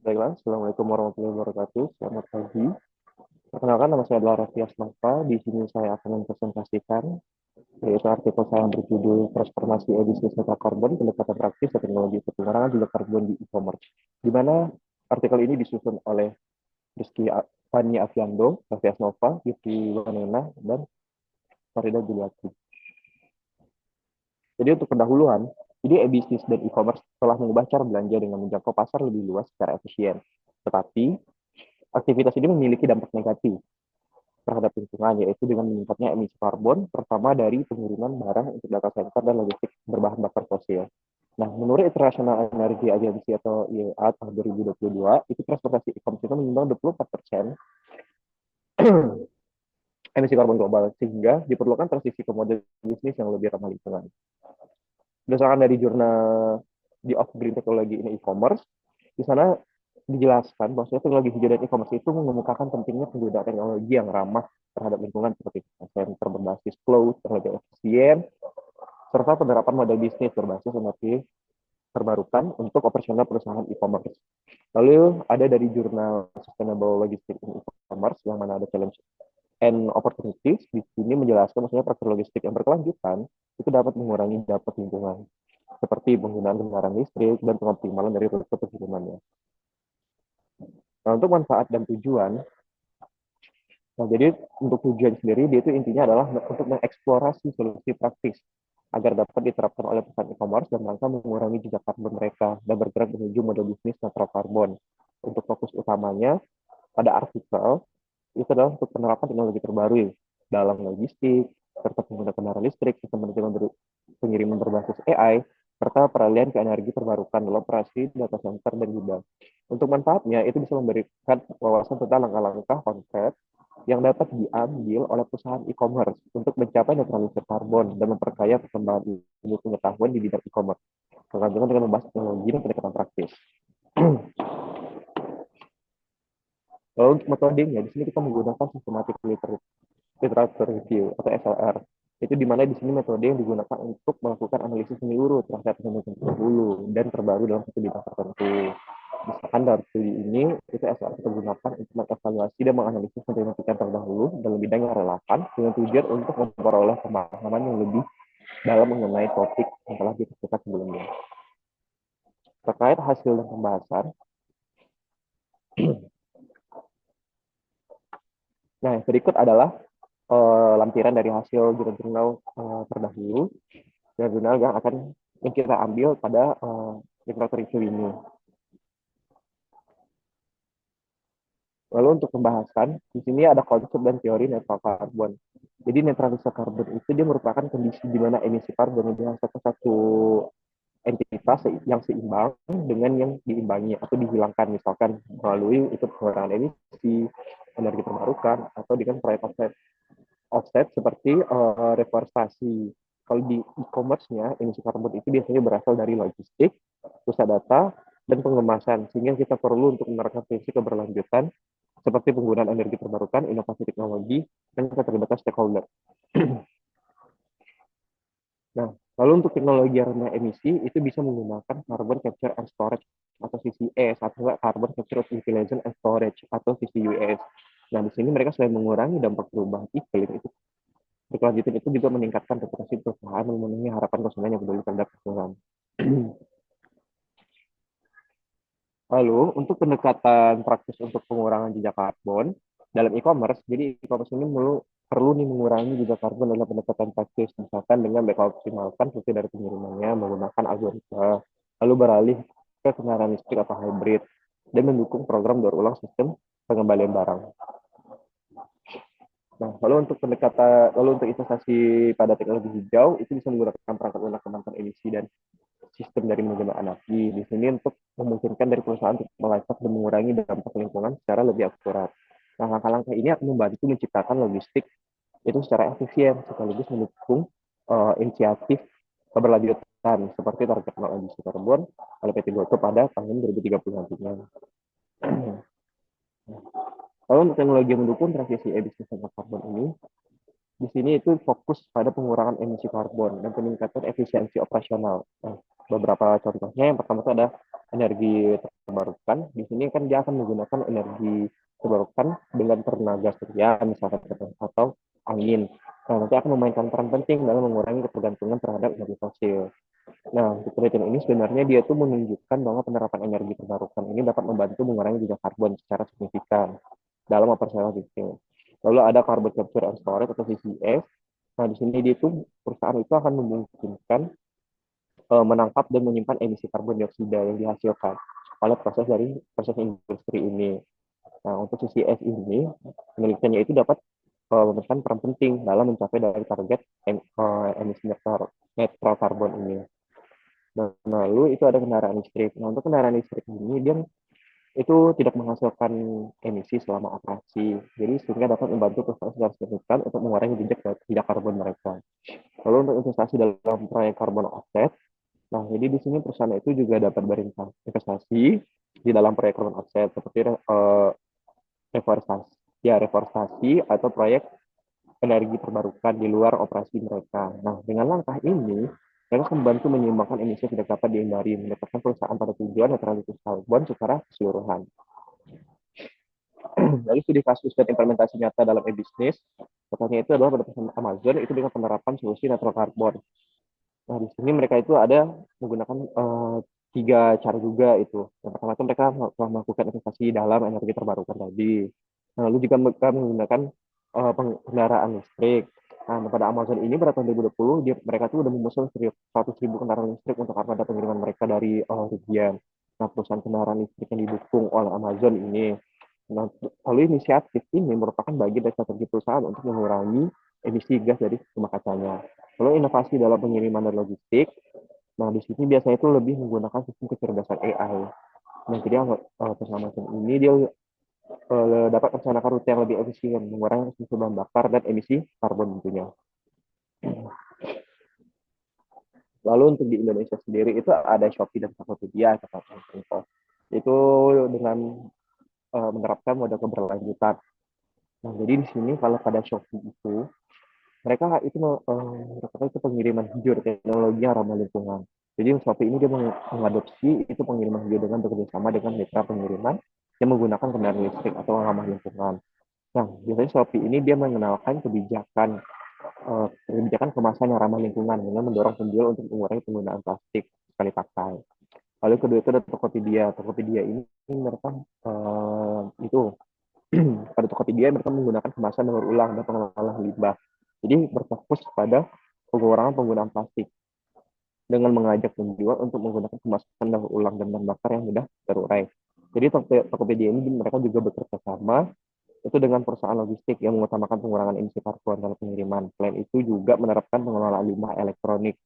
Baiklah, Assalamualaikum warahmatullahi wabarakatuh. Selamat pagi. Perkenalkan, nama saya adalah Raffi Asnova. Di sini saya akan mempresentasikan yaitu artikel saya yang berjudul Transformasi Ebisnis Data Karbon, Pendekatan Praktis dan Teknologi Pengurangan Jumlah Karbon di E-commerce. Di mana artikel ini disusun oleh Rizky Fani Afiando, Raffi Asnova, Yuki Wanena, dan Farida Juliati. Jadi untuk pendahuluan, jadi e-bisnis dan e-commerce telah mengubah cara belanja dengan menjangkau pasar lebih luas secara efisien. Tetapi, aktivitas ini memiliki dampak negatif terhadap lingkungan, yaitu dengan meningkatnya emisi karbon, terutama dari pengiriman barang untuk data center dan logistik berbahan bakar fosil. Nah, menurut International Energy Agency atau IEA tahun 2022, itu transportasi e-commerce itu menyumbang 24% emisi karbon global, sehingga diperlukan transisi ke model bisnis yang lebih ramah lingkungan. Berdasarkan dari jurnal The of Green Technology in E-commerce, di sana dijelaskan bahwa teknologi hijau dan e-commerce itu mengemukakan pentingnya penggunaan teknologi yang ramah terhadap lingkungan seperti center berbasis cloud, teknologi efisien, serta penerapan model bisnis berbasis energi terbarukan untuk operasional perusahaan e-commerce. Lalu ada dari jurnal Sustainable Logistics in E-commerce yang mana ada challenge and opportunities. Di sini menjelaskan maksudnya praktik logistik yang berkelanjutan itu dapat mengurangi dampak lingkungan seperti penggunaan kendaraan listrik dan pengoptimalan dari rute pengirimannya. Nah, untuk manfaat dan tujuan, nah jadi untuk tujuan sendiri dia itu intinya adalah untuk mengeksplorasi solusi praktis agar dapat diterapkan oleh perusahaan e-commerce dan rangka mengurangi jejak karbon mereka dan bergerak menuju model bisnis netral karbon. Untuk fokus utamanya pada artikel itu adalah untuk penerapan teknologi terbaru dalam logistik, serta penggunaan kendaraan listrik, sistem manajemen pengiriman berbasis AI, serta peralihan ke energi terbarukan dalam operasi data center dan gudang. Untuk manfaatnya, itu bisa memberikan wawasan tentang langkah-langkah konkret yang dapat diambil oleh perusahaan e-commerce untuk mencapai netralisasi karbon dan memperkaya perkembangan ilmu pengetahuan di bidang e-commerce. Kelanjutan dengan membahas teknologi dan pendekatan praktis. Lalu untuk metodenya, di sini kita menggunakan systematic literature review atau SLR. Itu di mana di sini metode yang digunakan untuk melakukan analisis menyeluruh terhadap teknologi terdahulu dan terbaru dalam satu bidang tertentu. Misalkan dalam studi ini, itu SLR kita gunakan untuk mengevaluasi dan menganalisis penelitian terdahulu dalam bidang yang relevan dengan tujuan untuk memperoleh pemahaman yang lebih dalam mengenai topik yang telah ditentukan sebelumnya. Terkait hasil dan pembahasan, nah berikut adalah lampiran dari hasil jurnal-jurnal terdahulu, jurnal yang akan yang kita ambil pada literatur review ini. Lalu untuk pembahasan, di sini ada konsep dan teori netral karbon. Jadi netralisasi karbon itu dia merupakan kondisi di mana emisi karbon dihasilkan satu entitas yang seimbang dengan yang diimbangi atau dihilangkan, misalkan melalui itu pengurangan emisi, energi terbarukan, atau dengan proyek offset seperti reforestasi. Kalau di e-commerce-nya, emisi karbon itu biasanya berasal dari logistik, pusat data, dan pengemasan. Sehingga kita perlu untuk menerapkan prinsip keberlanjutan seperti penggunaan energi terbarukan, inovasi teknologi, dan keterlibatan stakeholder. Nah, lalu untuk teknologi rendah emisi itu bisa menggunakan carbon capture and storage atau CCS atau carbon capture utilization and storage atau CCUS. Nah, di sini mereka selain mengurangi dampak perubahan iklim itu berkelanjutan itu juga meningkatkan reputasi perusahaan memenuhi harapan konsumen yang peduli terhadap lingkungan. Lalu untuk pendekatan praktis untuk pengurangan jejak karbon dalam e-commerce, jadi e-commerce ini perlu nih mengurangi jejak karbon dalam pendekatan praktis, misalkan dengan optimalkan fungsi dari pengirimannya menggunakan algoritma, lalu beralih ke kendaraan listrik atau hybrid, dan mendukung program daur ulang sistem pengembalian barang. Nah, lalu untuk investasi pada teknologi hijau itu bisa menggunakan perangkat lunak kemampuan emisi dan sistem dari manajemen energi. Di sini untuk memungkinkan dari perusahaan untuk melacak dan mengurangi dampak lingkungan secara lebih akurat. Nah, langkah-langkah ini akan membantu menciptakan logistik itu secara efisien sekaligus mendukung inisiatif keberlanjutan seperti target nol emisi karbon oleh PT Gotoh pada tahun 2030 nantinya. Lalu untuk teknologi yang mendukung transisi ebisnis karbon ini, di sini itu fokus pada pengurangan emisi karbon dan peningkatan efisiensi operasional. Nah, beberapa contohnya. Yang pertama itu ada energi terbarukan. Di sini kan dia akan menggunakan energi terbarukan dengan tenaga surya misalkan atau angin. Nah, nanti akan memainkan peran penting dalam mengurangi ketergantungan terhadap energi fosil. Nah, untuk penelitian ini sebenarnya dia tuh menunjukkan bahwa penerapan energi terbarukan ini dapat membantu mengurangi jejak karbon secara signifikan dalam operasional bisnis. Lalu ada carbon capture and storage atau CCS. Nah, di sini dia itu perusahaan itu akan memungkinkan menangkap dan menyimpan emisi karbon dioksida yang dihasilkan oleh proses industri ini. Nah, untuk CCS ini penelitiannya itu dapat memberikan peran penting dalam mencapai dari target emisi netral karbon ini. Nah, lalu itu ada kendaraan listrik. Nah, untuk kendaraan listrik ini dia itu tidak menghasilkan emisi selama operasi. Jadi sehingga dapat membantu perusahaan secara signifikan untuk mengurangi jejak karbon mereka. Lalu untuk investasi dalam proyek carbon offset, nah jadi di sini perusahaan itu juga dapat berinvestasi di dalam proyek carbon offset seperti reforestasi, reforestasi atau proyek energi terbarukan di luar operasi mereka. Nah, dengan langkah ini, mereka akan membantu menyeimbangkan emisi yang tidak dapat dihindari, mendapatkan perusahaan pada tujuan netralitas karbon secara keseluruhan. Lalu studi kasus dan implementasi nyata dalam e-bisnis, contohnya itu adalah pada perusahaan Amazon itu dengan penerapan solusi netral karbon. Nah, di sini mereka itu ada menggunakan tiga cara juga itu. Yang pertama itu mereka telah melakukan investasi dalam energi terbarukan tadi. Nah, lalu juga mereka menggunakan kendaraan listrik. Nah, pada Amazon ini pada tahun 2020, mereka tuh udah memesan 100.000 kendaraan listrik untuk armada pengiriman mereka dari Rivian. Nah, perusahaan kendaraan listrik yang didukung oleh Amazon ini. Nah, lalu inisiatif ini merupakan bagian dari strategi perusahaan untuk mengurangi emisi gas dari rumah kacanya. Lalu inovasi dalam pengiriman dan logistik. Nah, di sini biasanya itu lebih menggunakan sistem kecerdasan AI. Nah, jadi perusahaan Amazon ini dia dapat merencanakan rute yang lebih efisien, mengurangi emisi bahan bakar dan emisi karbon tentunya. Lalu untuk di Indonesia sendiri itu ada Shopee dan Tokopedia, itu dengan menerapkan model keberlanjutan. Nah, jadi di sini kalau pada Shopee itu mereka itu merupakan itu pengiriman hijau, teknologi yang ramah lingkungan. Jadi Shopee ini dia mengadopsi itu pengiriman hijau dengan bekerjasama dengan mitra pengiriman yang menggunakan kendaraan listrik atau ramah lingkungan. Nah, biasanya Shopee ini dia mengenalkan kebijakan kemasan yang ramah lingkungan dengan mendorong penjual untuk mengurangi penggunaan plastik sekali pakai. Lalu kedua itu ada Tokopedia. Tokopedia ini mereka itu pada Tokopedia mereka menggunakan kemasan daur ulang dan pengelolaan limbah. Jadi berfokus pada pengurangan penggunaan plastik dengan mengajak penjual untuk menggunakan kemasan daur ulang dan bahan bakar yang mudah terurai. Jadi Tokopedia ini mereka juga bekerja sama itu dengan perusahaan logistik yang mengutamakan pengurangan emisi karbon dalam pengiriman. Selain itu juga menerapkan pengelolaan limbah elektronik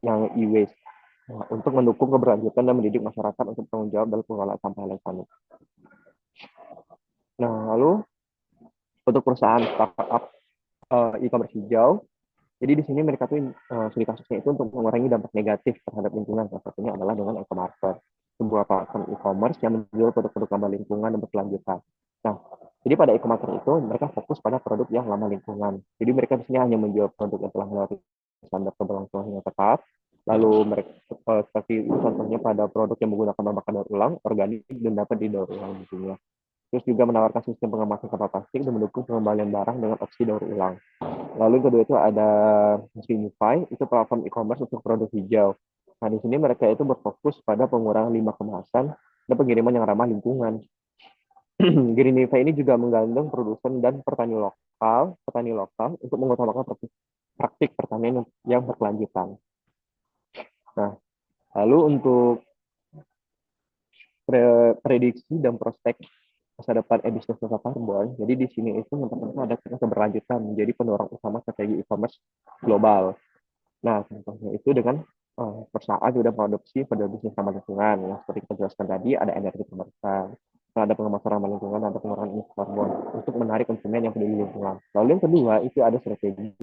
yang e-waste untuk mendukung keberlanjutan dan mendidik masyarakat untuk bertanggung jawab dalam pengelolaan sampah elektronik. Nah, lalu untuk perusahaan startup e-commerce hijau, jadi di sini mereka tuh studi kasusnya itu untuk mengurangi dampak negatif terhadap lingkungan. Salah satunya adalah dengan e-commerce, sebuah platform e-commerce yang menjual produk-produk ramah lingkungan dan berkelanjutan. Nah, jadi pada e-commerce itu mereka fokus pada produk yang ramah lingkungan. Jadi mereka di sini hanya menjual produk yang telah melewati standar keberlangsungan yang tepat. Lalu mereka seperti contohnya pada produk yang menggunakan bahan bakar daur ulang, organik dan dapat didaur ulang tentunya. Terus juga menawarkan sistem pengemasan sampah plastik dan mendukung pengembalian barang dengan opsi daur ulang. Lalu yang kedua itu ada Simify, itu platform e-commerce untuk produk hijau. Nah, di sini mereka itu berfokus pada pengurangan limbah kemasan dan pengiriman yang ramah lingkungan. Greenify ini juga menggandeng produsen dan petani lokal untuk mengutamakan praktik pertanian yang berkelanjutan. Nah, lalu untuk prediksi dan prospek masa depan e-bisnis masa karbon, jadi di sini itu yang pertama ada keberlanjutan menjadi pendorong utama strategi e-commerce global. Nah, contohnya itu dengan perusahaan sudah produksi pada bisnis ramah lingkungan. Yang seperti kita jelaskan tadi, ada energi terbarukan, ada pengemasan ramah lingkungan, ada pengurangan emisi karbon untuk menarik konsumen yang peduli lingkungan. Lalu yang kedua, itu ada strategi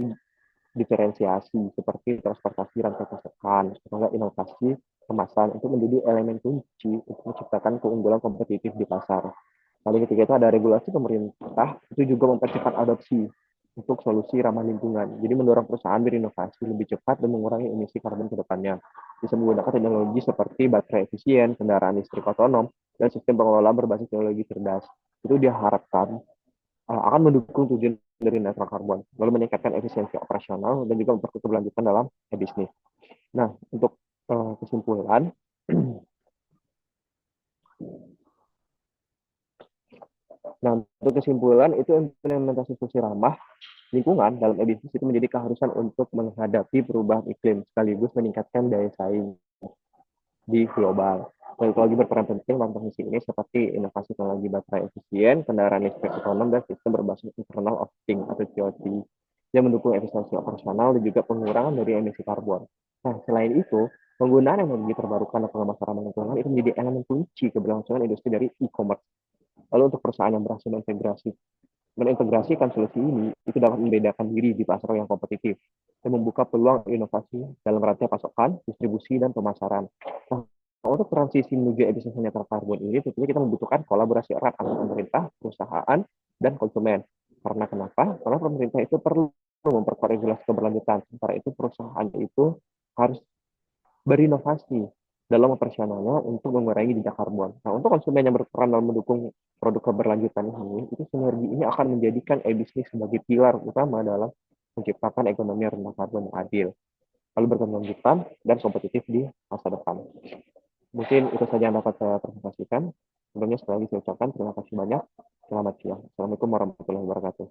diferensiasi seperti transportasi rantai pasokan, atau inovasi kemasan untuk menjadi elemen kunci untuk menciptakan keunggulan kompetitif di pasar. Lalu ketiga itu ada regulasi pemerintah, itu juga mempercepat adopsi untuk solusi ramah lingkungan. Jadi mendorong perusahaan berinovasi lebih cepat dan mengurangi emisi karbon ke depannya. bisa menggunakan teknologi seperti baterai efisien, kendaraan listrik otonom, dan sistem pengelolaan berbasis teknologi cerdas. Itu diharapkan akan mendukung tujuan dari netral karbon, lalu meningkatkan efisiensi operasional dan juga memperkuat keberlanjutan dalam bisnis. Nah, untuk kesimpulan, nah untuk kesimpulan itu implementasi fungsi ramah lingkungan dalam bisnis itu menjadi keharusan untuk menghadapi perubahan iklim sekaligus meningkatkan daya saing di global. Teknologi berperan penting dalam transisi ini seperti inovasi teknologi baterai efisien, kendaraan listrik otonom, dan sistem berbasis internal of things atau IoT yang mendukung efisiensi operasional dan juga pengurangan dari emisi karbon. Nah, selain itu, penggunaan energi terbarukan dan pengemasan ramah lingkungan itu menjadi elemen kunci keberlangsungan industri dari e-commerce. Lalu untuk perusahaan yang berhasil mengintegrasikan solusi ini, itu dapat membedakan diri di pasar yang kompetitif dan membuka peluang inovasi dalam rantai pasokan, distribusi, dan pemasaran. Nah, untuk transisi menuju efisiensi netral karbon ini, tentunya kita membutuhkan kolaborasi erat antara pemerintah, perusahaan, dan konsumen. Karena kenapa? Karena pemerintah itu perlu memperkuat regulasi keberlanjutan, sementara itu perusahaan itu harus berinovasi dalam operasionalnya untuk mengurangi jejak karbon. Nah, untuk konsumen yang berperan dalam mendukung produk keberlanjutan ini, itu sinergi ini akan menjadikan e-bisnis sebagai pilar utama dalam menciptakan ekonomi rendah karbon yang adil, lalu berkelanjutan dan kompetitif di masa depan. Mungkin itu saja yang dapat saya presentasikan. Sebelumnya sekali lagi saya ucapkan terima kasih banyak. Selamat siang. Assalamualaikum warahmatullahi wabarakatuh.